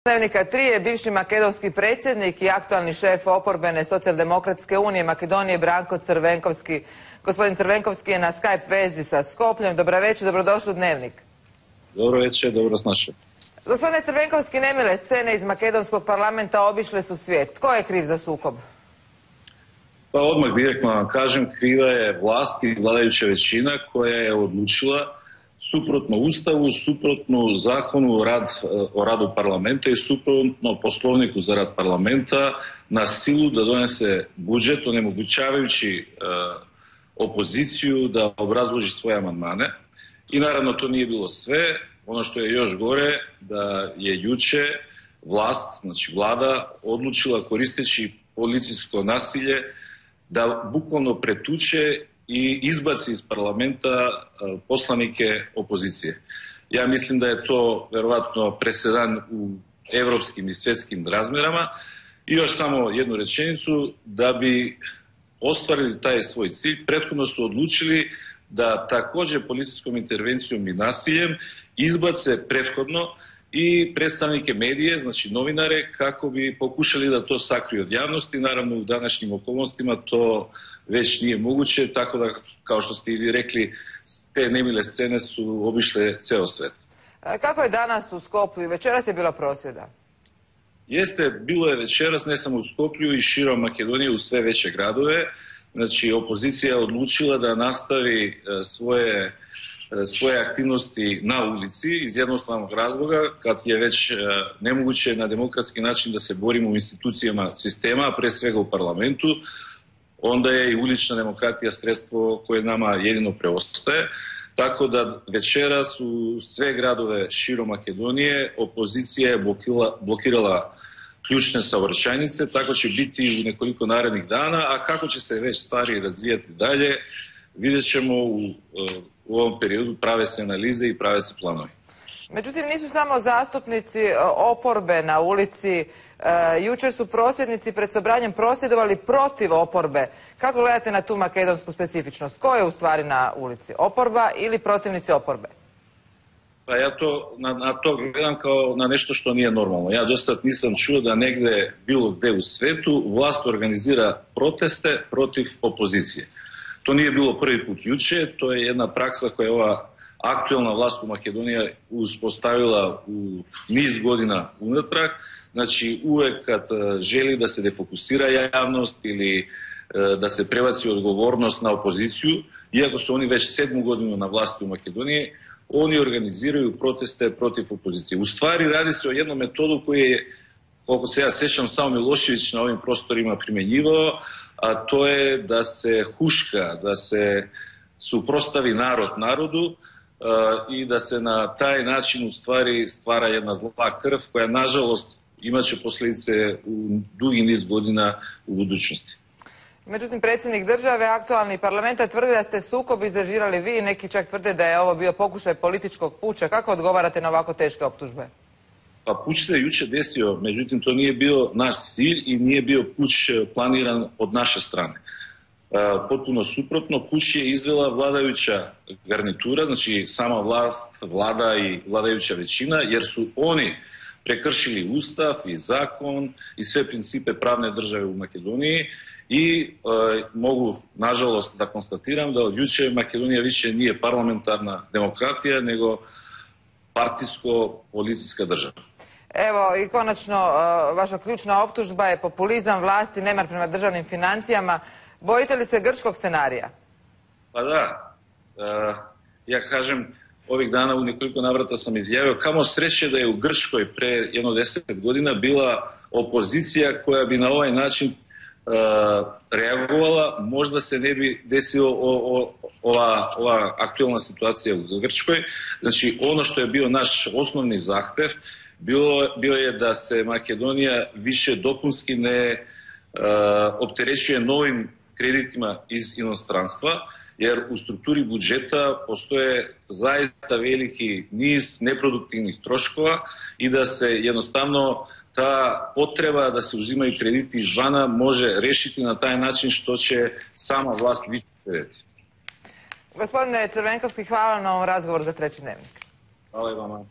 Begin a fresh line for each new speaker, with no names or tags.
Dnevnika 3 je bivši makedonski predsjednik i aktualni šef oporbene socijaldemokratske unije Makedonije Branko Crvenkovski. Gospodin Crvenkovski je na Skype vezi sa Skopljem. Dobro večer, dobrodošli u Dnevnik.
Dobro večer, dobro snašao.
Gospodine Crvenkovski, nemile scene iz makedonskog parlamenta obišle su svijet. Tko je kriv za sukob?
Pa odmah direktno vam kažem, kriva je vlast i vladajuća većina koja je odlučila suprotno Ustavu, suprotno zakonu o radu parlamenta i suprotno poslovniku za rad parlamenta na silu da donese budžet, onemogućavajući opoziciju da obrazloži svoje amandmane. I naravno to nije bilo sve. Ono što je još gore, da je juče vlast, znači vlada, odlučila koristeći policijsko nasilje da bukvalno pretuče i izbaci iz parlamenta poslanike opozicije. Ja mislim da je to verovatno presedan u evropskim i svjetskim razmjerama. I još samo jednu rečenicu, da bi ostvarili taj svoj cilj, prethodno su odlučili da također policijskom intervencijom i nasiljem izbace prethodno i predstavnike medije, znači novinare, kako bi pokušali da to sakriju od javnosti. Naravno u današnjim okolnostima to već nije moguće, tako da, kao što ste i vi rekli, te nemile scene su obišle ceo svet.
Kako je danas u Skoplju? Večeras je bila prosvjeda.
Jeste, bilo je večeras, ne samo u Skoplju i širom Makedonije, u sve veće gradove. Znači, opozicija je odlučila da nastavi svoje aktivnosti na ulici iz jednostavnog razloga, kad je već nemoguće na demokratski način da se borimo u institucijama sistema, pre svega u parlamentu, onda je i ulična demokratija sredstvo koje nama jedino preostaje. Tako da večeras u sve gradove širom Makedonije opozicija je blokirala ključne saobraćajnice, tako će biti u nekoliko narednih dana, a kako će se već stvari razvijati dalje, vidjet ćemo u ovom periodu, prave se analize i prave se planovi.
Međutim, nisu samo zastupnici oporbe na ulici. Jučer su prosvjednici pred Sobranjem prosvjedovali protiv oporbe. Kako gledate na tu makedonsku specifičnost? Ko je u stvari na ulici? Oporba ili protivnici oporbe?
Pa ja na to gledam kao na nešto što nije normalno. Ja do sad nisam čuo da negde, bilo gde u svetu, vlast organizira proteste protiv opozicije. To nije bilo prvi put juče, to je jedna praksa koja je ova aktualna vlast u Makedoniji uspostavila u niz godina unatrag. Znači uvek kad želi da se defokusira javnost ili da se prebaci odgovornost na opoziciju, iako su oni već 7. godinu na vlasti u Makedoniji, oni organiziraju proteste protiv opozicije. U stvari radi se o jednom metodu koji je, koliko se ja sjećam, samo Milošević na ovim prostorima primjenjivao, a to je da se huška, da se suprotstavi narod narodu i da se na taj način u stvari stvara jedna zla krv koja nažalost imaće posljedice u dugi niz godina u budućnosti.
Međutim, predsjednik države, aktualni parlamenta, tvrdi da ste sukob izrežirali vi, neki čak tvrde da je ovo bio pokušaj političkog puča. Kako odgovarate na ovako teške optužbe?
Pa puč se juče desio, međutim to nije bio naš cilj i nije bio puč planiran od naše strane. Potpuno suprotno, puč je izvela vladajuća garnitura, znači sama vlast, vlada i vladajuća većina, jer su oni prekršili Ustav i zakon i sve principe pravne države u Makedoniji i mogu, nažalost, da konstatiram da od juče Makedonija više nije parlamentarna demokratija, nego partijsko-policijska država.
Evo i konačno, vaša ključna optužba je populizam vlasti, nemar prema državnim financijama. Bojite li se grčkog scenarija?
Pa da, ja kažem, ovih dana u nekoliko navrata sam izjavio kamo sreće da je u Grčkoj pre jedno 10 godina bila opozicija koja bi na ovaj način reagovala, možda se ne bi desilo ova aktualna situacija u Grčkoj. Znači ono što je bio naš osnovni zahtev bio je da se Makedonija više dopunski ne opterećuje novim kreditima iz inostranstva, jer u strukturi budžeta postoje zaista veliki niz neproduktivnih troškova i da se jednostavno ta potreba da se uzimaju krediti izvana može rešiti na taj način što će sama vlast više krediti.
Gospodine Crvenkovski, hvala na ovom razgovoru za Treći dnevnik.
Hvala i vama.